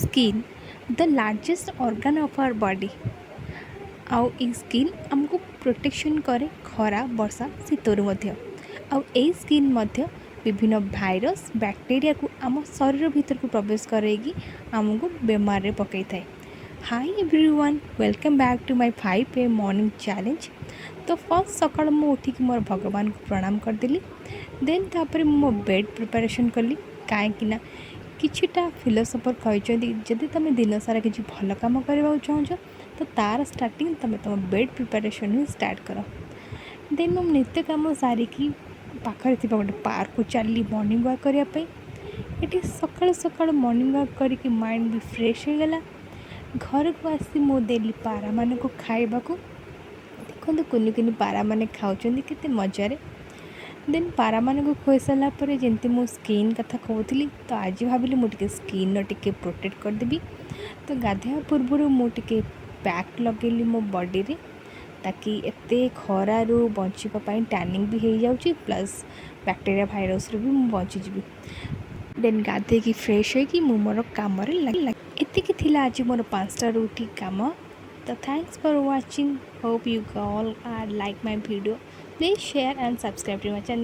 Skin the largest organ of our body आउ ए skin आमको प्रोटेक्शन करे खरा वर्षा शीतर आउ ए स्किन विभिन्न भाइरस बैक्टेरिया को आम शरीर भीतर को प्रवेश करैकी आमको बेमार रे पकई थाए। Hi everyone, welcome back to my 5 AM morning challenge. तो फर्स्ट सकाल मु उठिक मोर भगवान को प्रणाम करदेली। देन तापर मो बेड प्रिपरेशन कली कहीं किछिटा फिलोसोफर कहते जदि तुम दिन सारा किसी भल कम करने चाहूँ तो तार स्टार्टिंग तुम तुम बेड प्रिपरेशन ही स्टार्ट कर। देन मो नित्य कम सारिकी पाखे थी गोटे पार्क को चली मॉर्निंग वॉक करने। ये सकाल सकाल मॉर्निंग वॉक करके माइंड भी फ्रेश हो गला। घर को आसी मो देली पारा मान को खाइबा को। देखो कुनि कुनि पारा मैंने खाऊँ के मजारे। देन पारा मान को खुई सारापर जमी मो स्किन कथा कहती तो आज भाविली मुझे स्किन टे प्रोटेक्ट करदेवी। तो गाधोया पूर्व मुझे पैक लगेली मो बॉडी रे ताकि एते खरारू बचापी टैनिंग भी हो जाऊँगी प्लस बैक्टेरिया भाइरस भी बचीजी। देन गाधे की फ्रेश होगी मु मोर काम एतिकी थिला आज मोर 5टा उठी काम। तो thanks for watching, hope you all are like my video. Please share and subscribe to my channel.